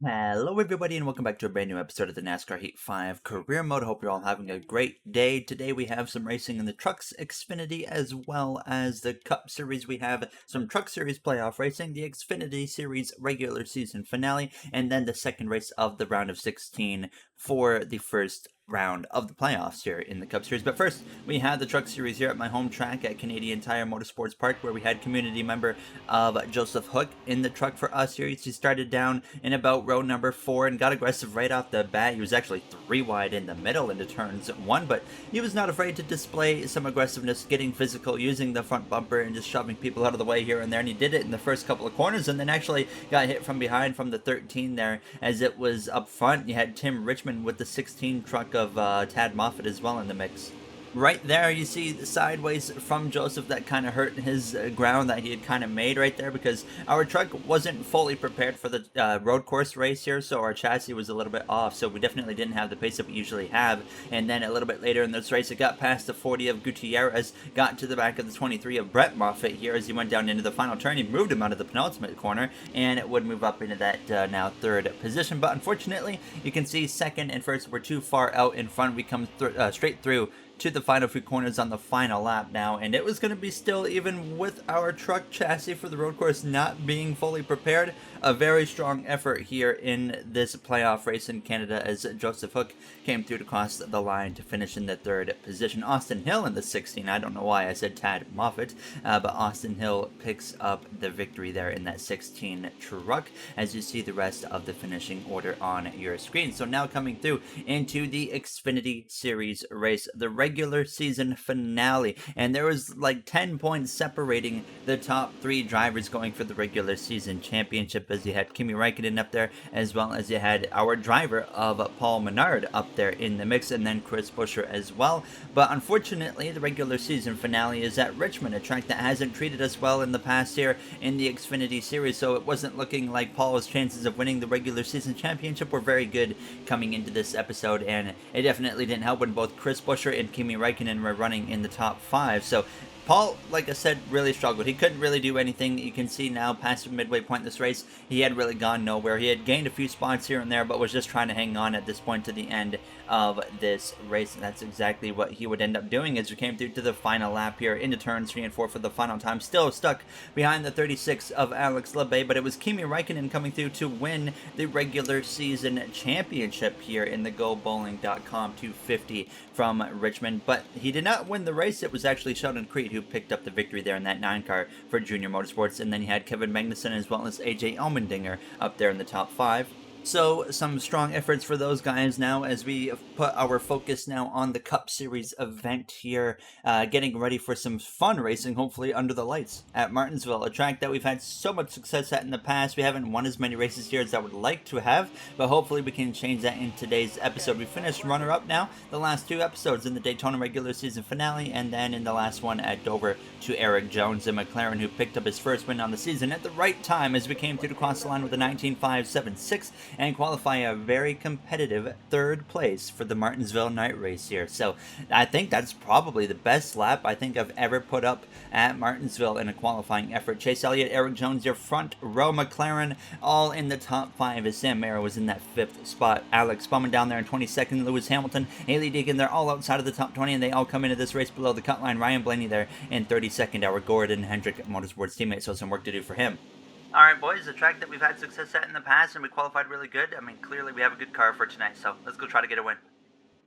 Hello, everybody, and welcome back to a brand new episode of the NASCAR Heat 5 Career Mode. Hope you're all having a great day. Today, we have some racing in the Trucks Xfinity as well as the Cup Series. We have some Truck Series playoff racing, the Xfinity Series regular season finale, and then the second race of the round of 16 for the first round of the playoffs here in the Cup Series. But first, we had the Truck Series here at my home track at Canadian Tire Motorsports Park, where we had community member of Joseph Hook in the truck for us here. He started down in about row number 4 and got aggressive right off the bat. He was actually 3 wide in the middle into turns 1, but he was not afraid to display some aggressiveness, getting physical, using the front bumper and just shoving people out of the way here and there. And he did it in the first couple of corners and then actually got hit from behind from the 13 there as it was up front. You had Tim Richmond with the 16 truck of Tad Moffitt as well in the mix. Right there, you see the sideways from Joseph that kind of hurt his ground that he had kind of made right there because our truck wasn't fully prepared for the road course race here, so our chassis was a little bit off, so we definitely didn't have the pace that we usually have. And then a little bit later in this race, it got past the 40 of Gutierrez, got to the back of the 23 of Brett Moffitt here as he went down into the final turn. He moved him out of the penultimate corner, and it would move up into that now third position. But unfortunately, you can see second and first were too far out in front. We come straight through to the final few corners on the final lap now, and it was going to be still, even with our truck chassis for the road course not being fully prepared, a very strong effort here in this playoff race in Canada as Joseph Hook came through to cross the line to finish in the third position. Austin Hill in the 16, I don't know why I said Tad Moffitt, but Austin Hill picks up the victory there in that 16 truck as you see the rest of the finishing order on your screen. So now coming through into the Xfinity Series race, the regular season finale, and there was like 10 points separating the top 3 drivers going for the regular season championship, as you had Kimi Räikkönen up there, as well as you had our driver of Paul Menard up there in the mix, and then Chris Buescher as well. But unfortunately, the regular season finale is at Richmond, a track that hasn't treated us well in the past here in the Xfinity Series, so it wasn't looking like Paul's chances of winning the regular season championship were very good coming into this episode, and it definitely didn't help when both Chris Buescher and Kimi Räikkönen were running in the top 5. So Paul, like I said, really struggled. He couldn't really do anything. You can see now past the midway point in this race, he had really gone nowhere. He had gained a few spots here and there, but was just trying to hang on at this point to the end of this race. And that's exactly what he would end up doing as we came through to the final lap here into turns 3 and 4 for the final time. Still stuck behind the 36 of Alex Labbe, but it was Kimi Räikkönen coming through to win the regular season championship here in the GoBowling.com 250 from Richmond. But he did not win the race. It was actually Sheldon Creed who picked up the victory there in that 9 car for Junior Motorsports, and then you had Kevin Magnussen as well as AJ Allmendinger up there in the top 5. So some strong efforts for those guys now as we put our focus now on the Cup Series event here, getting ready for some fun racing, hopefully under the lights at Martinsville, a track that we've had so much success at in the past. We haven't won as many races here as I would like to have, but hopefully we can change that in today's episode. We finished runner-up now the last 2 episodes in the Daytona regular season finale, and then in the last one at Dover to Eric Jones and McLaren, who picked up his first win on the season at the right time as we came through to cross the line with a 19.576 and qualify a very competitive 3rd place for the Martinsville night race here. So I think that's probably the best lap I think I've ever put up at Martinsville in a qualifying effort. Chase Elliott, Eric Jones, your front row McLaren, all in the top 5 as Sam Mayer was in that 5th spot. Alex Bowman down there in 22nd, Lewis Hamilton, Haley Deegan, they're all outside of the top 20, and they all come into this race below the cut line. Ryan Blaney there in 32nd, our Gordon Hendrick Motorsports teammate, so some work to do for him. All right, boys, a track that we've had success at in the past, and we qualified really good. I mean, clearly we have a good car for tonight, so let's go try to get a win.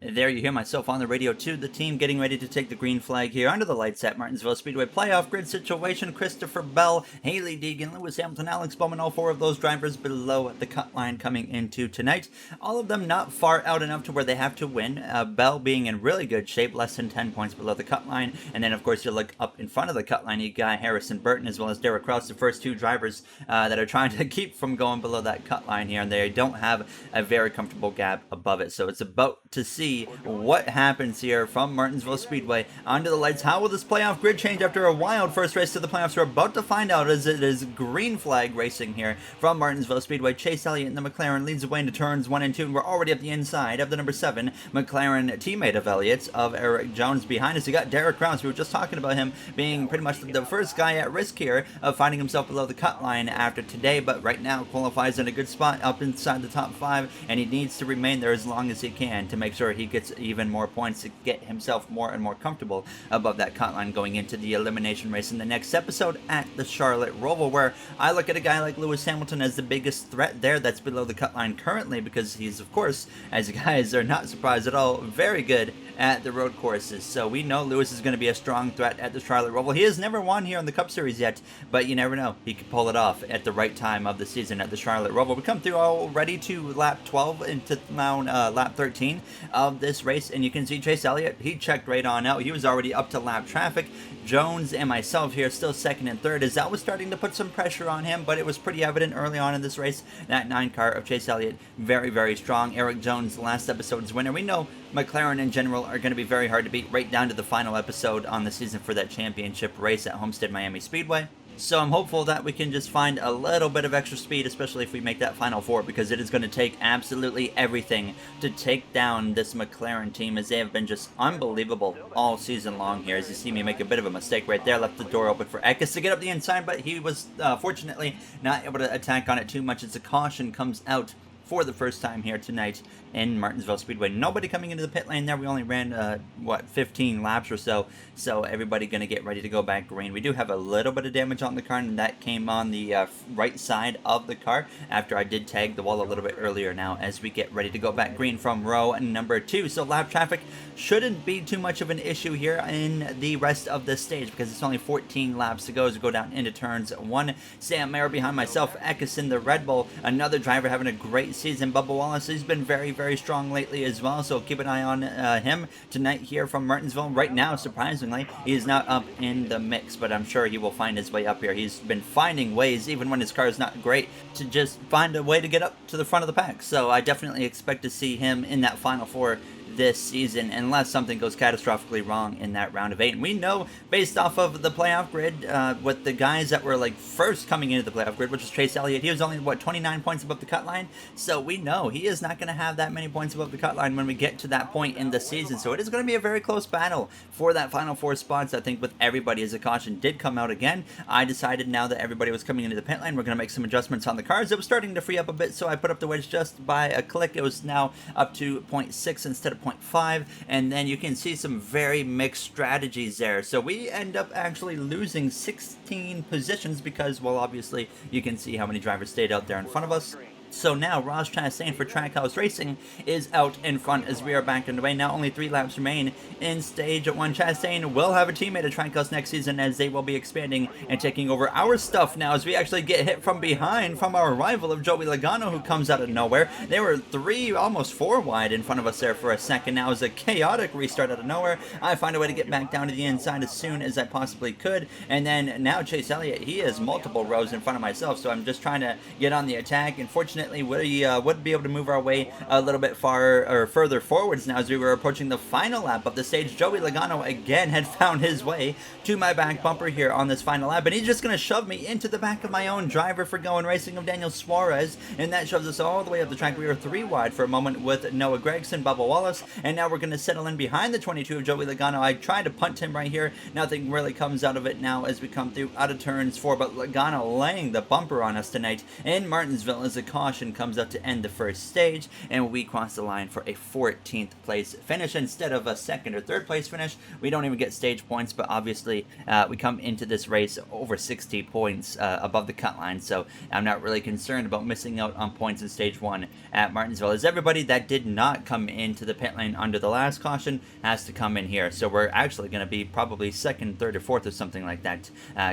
There you hear myself on the radio too, the team getting ready to take the green flag here under the lights at Martinsville Speedway. Playoff grid situation, Christopher Bell, Haley Deegan, Lewis Hamilton, Alex Bowman, all 4 of those drivers below the cut line coming into tonight. All of them not far out enough to where they have to win. Bell being in really good shape, less than 10 points below the cut line. And then, of course, you look up in front of the cut line, you got Harrison Burton as well as Derek Kraus, the first 2 drivers that are trying to keep from going below that cut line here. And they don't have a very comfortable gap above it. So it's about to see see what happens here from Martinsville Speedway onto the lights. How will this playoff grid change after a wild first race to the playoffs? We're about to find out, as it is green flag racing here from Martinsville Speedway. Chase Elliott in the McLaren leads the way into turns 1 and 2, and we're already up the inside of the number 7 McLaren teammate of Elliott's, of Eric Jones. Behind us, you got Derek Krause. We were just talking about him being pretty much the first guy at risk here of finding himself below the cut line after today, but right now qualifies in a good spot up inside the top 5, and he needs to remain there as long as he can to make sure he gets even more points to get himself more and more comfortable above that cut line going into the elimination race in the next episode at the Charlotte Roval, where I look at a guy like Lewis Hamilton as the biggest threat there that's below the cut line currently, because he's, of course, as you guys are not surprised at all, very good at the road courses. So we know Lewis is going to be a strong threat at the Charlotte Roval. He has never won here in the Cup Series yet, but you never know. He could pull it off at the right time of the season at the Charlotte Roval. We come through already to lap 12 into now lap 13 of this race, and you can see Chase Elliott, he checked right on out. He was already up to lap traffic. Jones and myself here still second and third, as that was starting to put some pressure on him, but it was pretty evident early on in this race. That 9 car of Chase Elliott, very, very strong. Eric Jones, last episode's winner. We know McLaren in general are going to be very hard to beat right down to the final episode on the season for that championship race at Homestead Miami Speedway. So I'm hopeful that we can just find a little bit of extra speed, especially if we make that Final Four, because it is going to take absolutely everything to take down this McLaren team, as they have been just unbelievable all season long here. As you see me make a bit of a mistake right there, left the door open for Eckes to get up the inside, but he was fortunately not able to attack on it too much as the caution comes out for the first time here tonight in Martinsville Speedway. Nobody coming into the pit lane there. We only ran, 15 laps or so, so everybody going to get ready to go back green. We do have a little bit of damage on the car, and that came on the right side of the car after I did tag the wall a little bit earlier now as we get ready to go back green from row number 2. So lap traffic shouldn't be too much of an issue here in the rest of this stage, because it's only 14 laps to go as we go down into turns 1. Sam Mayer behind myself, Eckes in the Red Bull, another driver having a great season. Bubba Wallace, he's been very, very strong lately as well, so keep an eye on him tonight here from Martinsville. Right now, surprisingly, he is not up in the mix, but I'm sure he will find his way up here. He's been finding ways, even when his car is not great, to just find a way to get up to the front of the pack. So I definitely expect to see him in that Final Four this season, unless something goes catastrophically wrong in that round of 8. And we know, based off of the playoff grid, with the guys that were like first coming into the playoff grid, which was Chase Elliott, he was only, 29 points above the cut line. So we know he is not going to have that many points above the cut line when we get to that point in the season. So it is going to be a very close battle for that Final Four spots, I think, with everybody, as the caution did come out again. I decided now that everybody was coming into the pit lane, we're going to make some adjustments on the cars. It was starting to free up a bit, so I put up the wedge just by a click. It was now up to 0.6 instead of 0.5, and then you can see some very mixed strategies there. So we end up actually losing 16 positions because, well, obviously you can see how many drivers stayed out there in front of us. So now Ross Chastain for Trackhouse Racing is out in front as we are back underway. Now only 3 laps remain in Stage 1. Chastain will have a teammate at Trackhouse next season, as they will be expanding and taking over our stuff now, as we actually get hit from behind from our rival of Joey Logano, who comes out of nowhere. They were 3, almost 4 wide in front of us there for a second. Now as a chaotic restart out of nowhere, I find a way to get back down to the inside as soon as I possibly could. And then now Chase Elliott, he is multiple rows in front of myself, so I'm just trying to get on the attack. And fortunately, we would be able to move our way a little bit further forwards now as we were approaching the final lap of the stage. Joey Logano again had found his way to my back bumper here on this final lap, and he's just going to shove me into the back of my own driver for Going Racing of Daniel Suarez, and that shoves us all the way up the track. We were 3 wide for a moment with Noah Gragson, Bubba Wallace, and now we're going to settle in behind the 22 of Joey Logano. I tried to punt him right here. Nothing really comes out of it now as we come through out of turns 4, but Logano laying the bumper on us tonight in Martinsville as a caution comes up to end the first stage, and we cross the line for a 14th place finish instead of a 2nd or 3rd place finish. We don't even get stage points, but obviously we come into this race over 60 points above the cut line, so I'm not really concerned about missing out on points in stage 1 at Martinsville, as everybody that did not come into the pit lane under the last caution has to come in here. So we're actually going to be probably 2nd, 3rd, or 4th or something like that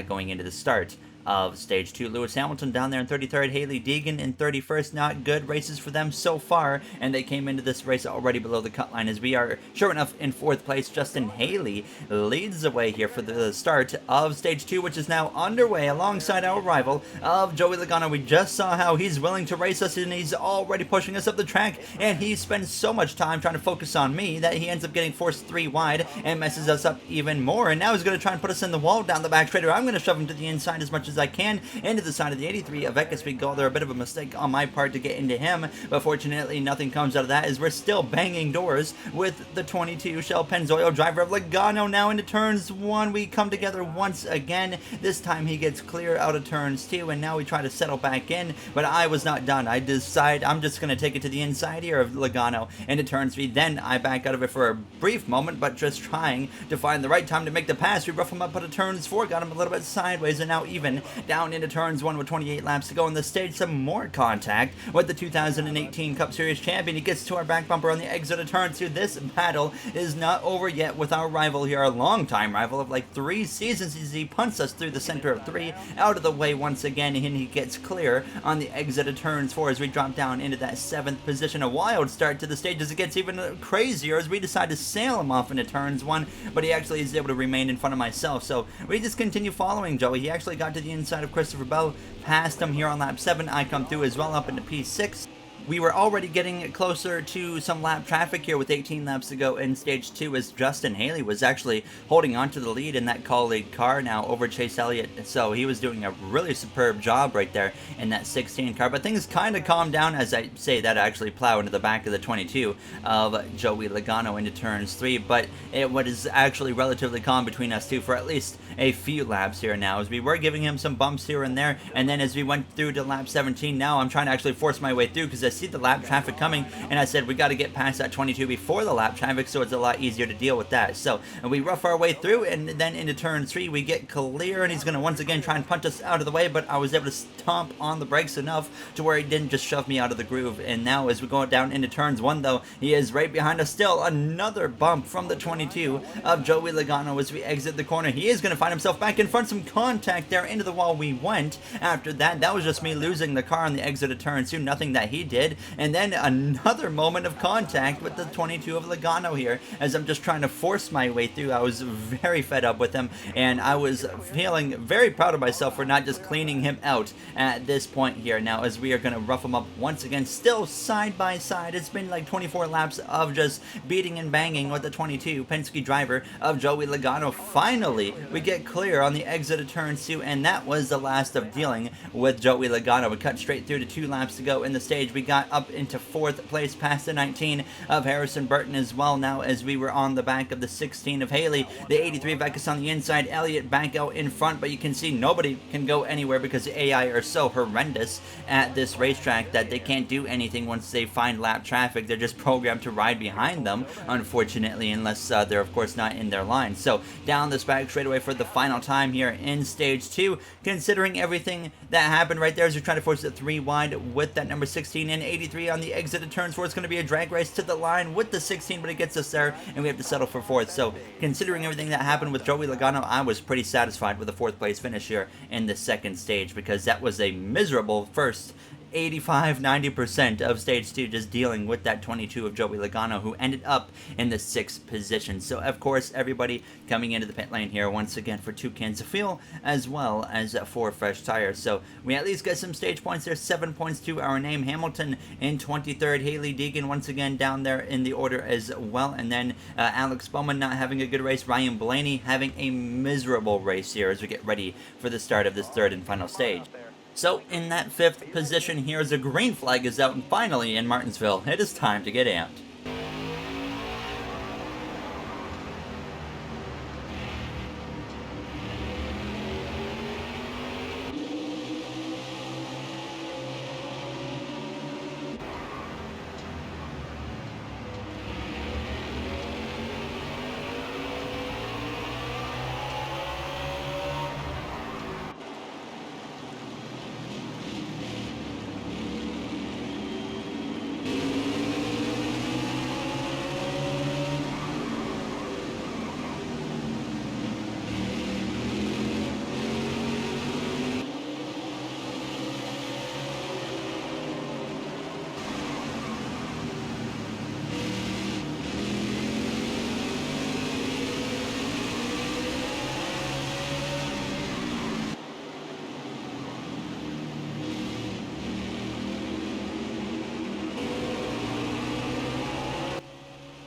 going into the start of stage 2. Lewis Hamilton down there in 33rd, Haley Deegan in 31st. Not good races for them so far, and they came into this race already below the cut line, as we are sure enough in 4th place. Justin Haley leads the way here for the start of stage 2, which is now underway alongside our rival of Joey Logano. We just saw how he's willing to race us, and he's already pushing us up the track, and he spends so much time trying to focus on me that he ends up getting forced 3 wide and messes us up even more, and now he's going to try and put us in the wall down the back straighter. I'm going to shove him to the inside as much as I can, into the side of the 83 of Vegas we go. There, a bit of a mistake on my part to get into him, but fortunately nothing comes out of that, as we're still banging doors with the 22 Shell Pennzoil driver of Logano. Now into turns 1, we come together once again. This time he gets clear out of turns 2, and now we try to settle back in, but I was not done. I decide I'm just going to take it to the inside here of Logano into turns 3. Then I back out of it for a brief moment, but just trying to find the right time to make the pass. We rough him up out of turns 4, got him a little bit sideways, and now even down into turns 1 with 28 laps to go in the stage. Some more contact with the 2018 Cup Series champion. He gets to our back bumper on the exit of turn 2. This battle is not over yet with our rival here, our longtime rival of like 3 seasons, as he punts us through the center of 3, out of the way once again, and he gets clear on the exit of turns 4 as we drop down into that 7th position. A wild start to the stage as it gets even crazier as we decide to sail him off into turns 1, but he actually is able to remain in front of myself, so we just continue following Joey. He actually got to the inside of Christopher Bell, passed him here on lap 7. I come through as well up into P6. We were already getting closer to some lap traffic here with 18 laps to go in stage 2, as Justin Haley was actually holding on to the lead in that colleague car now over Chase Elliott. So he was doing a really superb job right there in that 16 car. But things kind of calmed down as I say that, actually plow into the back of the 22 of Joey Logano into turns 3. But it was actually relatively calm between us two for at least a few laps here now, as we were giving him some bumps here and there. And then as we went through to lap 17, now I'm trying to actually force my way through because I see the lap traffic coming, and I said we got to get past that 22 before the lap traffic, so it's a lot easier to deal with that. So we rough our way through, and then into turn 3 we get clear, and he's going to once again try and punch us out of the way, but I was able to stomp on the brakes enough to where he didn't just shove me out of the groove. And now as we go down into turns 1, though, he is right behind us still. Another bump from the 22 of Joey Logano as we exit the corner. He is going to find himself back in front. Some contact there, into the wall we went. After that, that was just me losing the car on the exit of turn 2, nothing that he did. And then another moment of contact with the 22 of Logano here, as I'm just trying to force my way through. I was very fed up with him, and I was feeling very proud of myself for not just cleaning him out at this point here. Now as we are going to rough him up once again, still side by side. It's been like 24 laps of just beating and banging with the 22 Penske driver of Joey Logano. Finally, we get clear on the exit of turn 2, and that was the last of dealing with Joey Logano. We cut straight through to 2 laps to go in the stage. We got up into 4th place past the 19 of Harrison Burton as well, now as we were on the back of the 16 of Haley. The 83 of Vegas on the inside, Elliott back out in front, but you can see nobody can go anywhere because the AI are so horrendous at this racetrack that they can't do anything once they find lap traffic. They're just programmed to ride behind them, unfortunately, unless they're of course not in their line. So down this back straightaway for the final time here in stage 2, considering everything that happened right there as we try to force it 3 wide with that number 16 and 83 on the exit of turns 4. It's going to be a drag race to the line with the 16, but it gets us there, and we have to settle for 4th. So considering everything that happened with Joey Logano, I was pretty satisfied with the 4th place finish here in the 2nd stage, because that was a miserable first 85-90% of stage 2 just dealing with that 22 of Joey Logano, who ended up in the 6th position. So of course everybody coming into the pit lane here once again for 2 cans of fuel as well as 4 fresh tires. So we at least get some stage points there, 7 points to our name. Hamilton in 23rd, Haley Deegan once again down there in the order as well, and then Alex Bowman not having a good race, Ryan Blaney having a miserable race here as we get ready for the start of this 3rd and final stage. So in that 5th position here, as the green flag is out, and finally in Martinsville, it is time to get amped.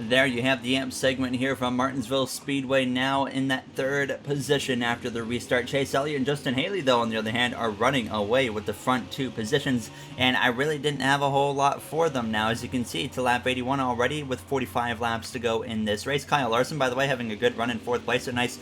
There you have the AMP segment here from Martinsville Speedway, now in that third position after the restart. Chase Elliott and Justin Haley, though, on the other hand, are running away with the front two positions, and I really didn't have a whole lot for them now. As you can see, to lap 81 already with 45 laps to go in this race. Kyle Larson, by the way, having a good run in fourth place. A nice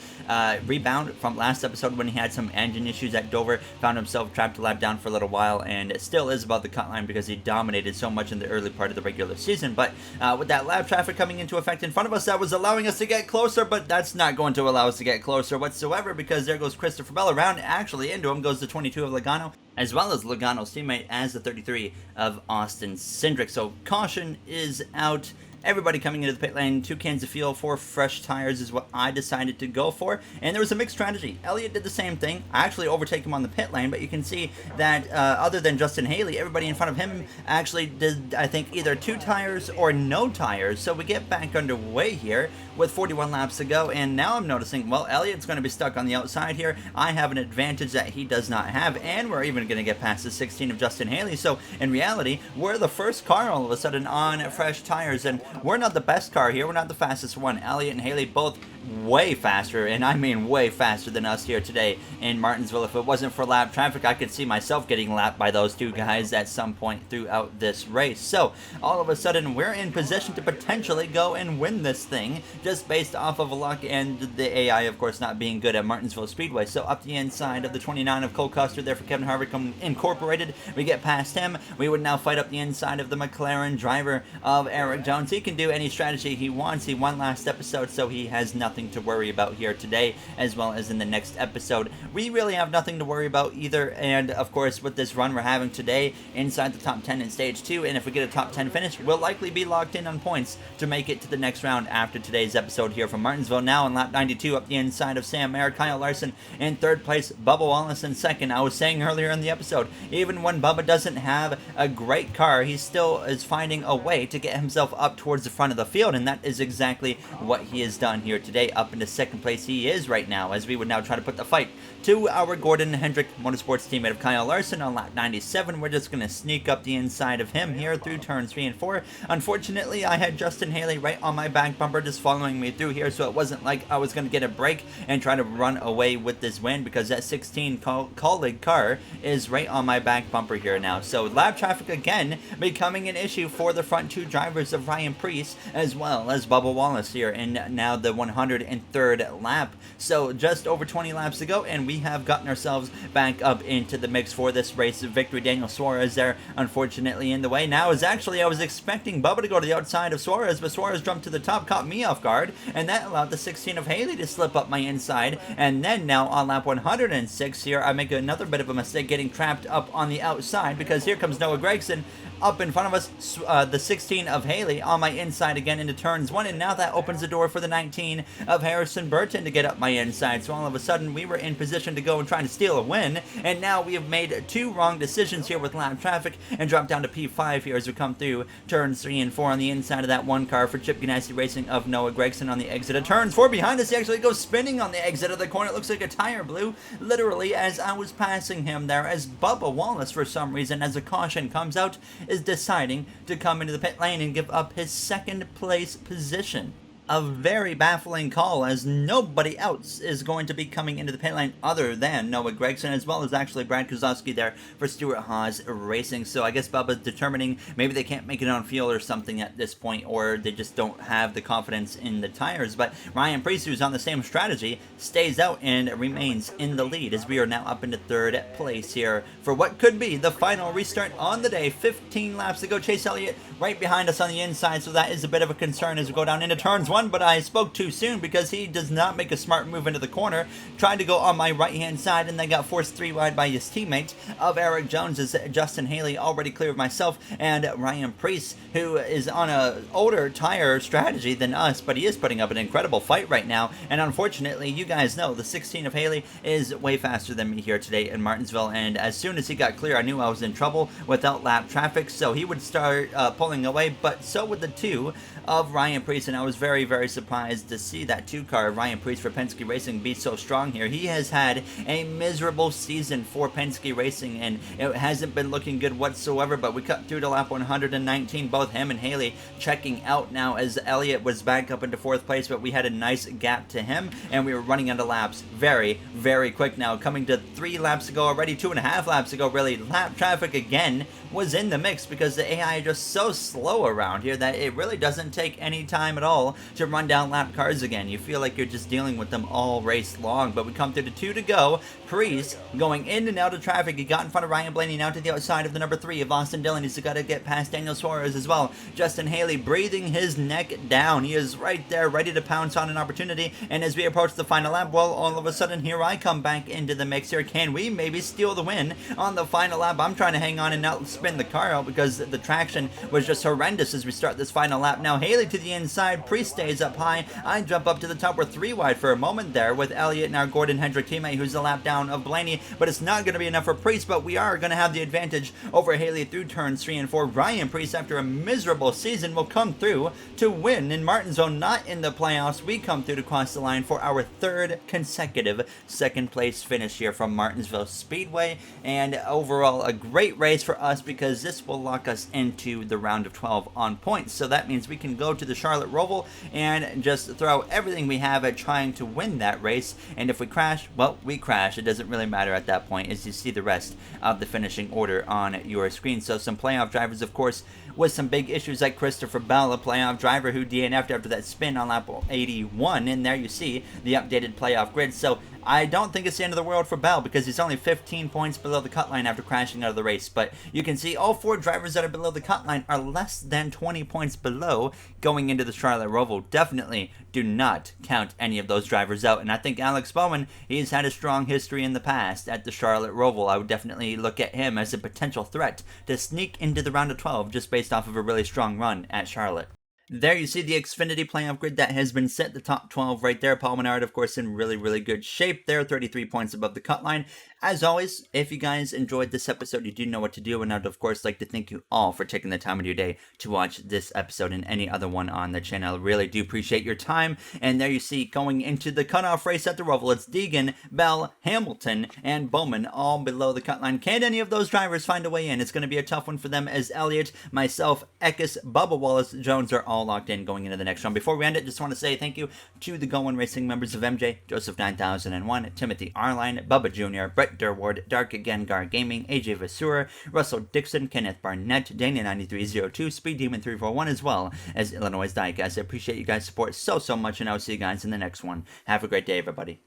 rebound from last episode when he had some engine issues at Dover, found himself trapped a lap down for a little while, and it still is above the cut line because he dominated so much in the early part of the regular season. But with that lap traffic coming into effect in front of us, that was allowing us to get closer, but that's not going to allow us to get closer whatsoever, because there goes Christopher Bell around. Actually, into him goes the 22 of Logano, as well as Logano's teammate as the 33 of Austin Cindric. So caution is out. Everybody coming into the pit lane, 2 cans of fuel, 4 fresh tires is what I decided to go for. And there was a mixed strategy. Elliott did the same thing. I actually overtake him on the pit lane, but you can see that other than Justin Haley, everybody in front of him actually did, I think, either 2 tires or no tires. So we get back underway here with 41 laps to go. And now I'm noticing, well, Elliott's going to be stuck on the outside here. I have an advantage that he does not have. And we're even going to get past the 16 of Justin Haley. So in reality, we're the first car all of a sudden on fresh tires. And we're not the best car here. We're not the fastest one. Elliott and Haley both way faster, and I mean way faster than us here today in Martinsville. If it wasn't for lap traffic, I could see myself getting lapped by those 2 guys at some point throughout this race. So all of a sudden, we're in position to potentially go and win this thing, just based off of luck and the AI, of course, not being good at Martinsville Speedway. So up the inside of the 29 of Cole Custer there for Kevin Harvick Incorporated. We get past him. We would now fight up the inside of the McLaren driver of Eric Jones. He can do any strategy he wants. He won last episode, so he has nothing to worry about here today, as well as in the next episode. We really have nothing to worry about either, and of course with this run we're having today inside the top 10 in stage 2, and if we get a top 10 finish, we'll likely be locked in on points to make it to the next round after today's episode here from Martinsville. Now in lap 92 up the inside of Sam Mayer, Kyle Larson in third place, Bubba Wallace in second. I was saying earlier in the episode, even when Bubba doesn't have a great car, he still is finding a way to get himself up towards the front of the field, and that is exactly what he has done here today. Up into second place he is right now, as we would now try to put the fight to our Gordon Hendrick Motorsports teammate of Kyle Larson on lap 97. We're just going to sneak up the inside of him here through turns 3 and 4. Unfortunately, I had Justin Haley right on my back bumper just following me through here, so it wasn't like I was going to get a break and try to run away with this win, because that 16 colleague car is right on my back bumper here now. So lap traffic again becoming an issue for the front 2 drivers of Ryan Preece as well as Bubba Wallace here in now the 103rd lap. So just over 20 laps to go, and we have gotten ourselves back up into the mix for this race. Victory. Daniel Suarez there, unfortunately, in the way. Now is actually, I was expecting Bubba to go to the outside of Suarez, but Suarez jumped to the top, caught me off guard, and that allowed the 16 of Haley to slip up my inside. And then now on lap 106 here, I make another bit of a mistake getting trapped up on the outside, because here comes Noah Gragson up in front of us, the 16 of Haley on my inside again into turns 1, and now that opens the door for the 19 of Harrison Burton to get up my inside. So all of a sudden we were in position to go and try to steal a win, and now we have made 2 wrong decisions here with lap traffic and dropped down to P5 here as we come through turns 3 and 4 on the inside of that 1 car for Chip Ganassi Racing of Noah Gragson on the exit of turns 4. Behind us, he actually goes spinning on the exit of the corner. It looks like a tire blew literally as I was passing him there, as Bubba Wallace, for some reason, as a caution comes out, is deciding to come into the pit lane and give up his 2nd place position. A very baffling call, as nobody else is going to be coming into the pit lane other than Noah Gragson, as well as actually Brad Kozlowski there for Stuart Haas Racing. So I guess Bubba's determining maybe they can't make it on fuel or something at this point, or they just don't have the confidence in the tires. But Ryan Preece, who's on the same strategy, stays out and remains in the lead, as we are now up into 3rd place here for what could be the final restart on the day. 15 laps to go. Chase Elliott right behind us on the inside, so that is a bit of a concern as we go down into turns 1. But I spoke too soon, because he does not make a smart move into the corner, tried to go on my right hand side, and then got forced 3 wide by his teammate of Eric Jones, as Justin Haley already clear of myself and Ryan Preece, who is on a older tire strategy than us, but he is putting up an incredible fight right now. And unfortunately, you guys know the 16 of Haley is way faster than me here today in Martinsville, and as soon as he got clear, I knew I was in trouble without lap traffic, so he would start pulling away, but so would the 2 of Ryan Preece, and I was very very, very surprised to see that 2-car Ryan Preece for Penske Racing be so strong here. He has had a miserable season for Penske Racing, and it hasn't been looking good whatsoever, but we cut through to lap 119, both him and Haley checking out now as Elliott was back up into 4th place, but we had a nice gap to him, and we were running out of laps very, very quick now, coming to 3 laps ago already, 2.5 laps ago really. Lap traffic again was in the mix because the AI are just so slow around here that it really doesn't take any time at all to run down lap cars again. You feel like you're just dealing with them all race long, but we come to the 2 to go. Preece going in and out of traffic. He got in front of Ryan Blaney, now to the outside of the number 3 of Austin Dillon. He's got to get past Daniel Suarez as well. Justin Haley breathing his neck down. He is right there ready to pounce on an opportunity, and as we approach the final lap, well, all of a sudden here I come back into the mix here. Can we maybe steal the win on the final lap? I'm trying to hang on and not spin the car out because the traction was just horrendous as we start this final lap. Now Haley to the inside, Preece stays up high. I jump up to the top. We're 3 wide for a moment there with Elliott and our Gordon Hendrick teammate, who's a lap down of Blaney, but it's not going to be enough for Preece, but we are going to have the advantage over Haley through turns 3 and 4. Ryan Preece, after a miserable season, will come through to win in Martinsville, not in the playoffs. We come through to cross the line for our 3rd consecutive 2nd place finish here from Martinsville Speedway, and overall a great race for us because this will lock us into the round of 12 on points. So that means we can go to the Charlotte Roval and just throw everything we have at trying to win that race, and if we crash, well, we crash. It doesn't really matter at that point as you see the rest of the finishing order on your screen. So some playoff drivers, of course, with some big issues like Christopher Bell, a playoff driver who DNF'd after that spin on lap 81, and there you see the updated playoff grid. So I don't think it's the end of the world for Bell because he's only 15 points below the cut line after crashing out of the race. But you can see all 4 drivers that are below the cut line are less than 20 points below going into the Charlotte Roval. Definitely do not count any of those drivers out. And I think Alex Bowman, he's had a strong history in the past at the Charlotte Roval. I would definitely look at him as a potential threat to sneak into the round of 12 just based off of a really strong run at Charlotte. There you see the Xfinity playoff grid that has been set, the top 12 right there. Paul Menard, of course, in really, really good shape there, 33 points above the cut line. As always, if you guys enjoyed this episode, you do know what to do, and I'd, of course, like to thank you all for taking the time of your day to watch this episode and any other one on the channel. I really do appreciate your time, and there you see, going into the cutoff race at the Roval, it's Deegan, Bell, Hamilton, and Bowman all below the cut line. Can any of those drivers find a way in? It's going to be a tough one for them as Elliott, myself, Eckes, Bubba Wallace, Jones are all locked in going into the next round. Before we end it, just want to say thank you to the Go One Racing members of MJ, Joseph 9001, Timothy Arline, Bubba Jr., Brett Durward, Dark Gengar Gaming, AJ Vasura, Russell Dixon, Kenneth Barnett, Daniel9302, Speed Demon 341, as well as Illinois Diecast. I appreciate you guys' support so much, and I'll see you guys in the next one. Have a great day, everybody.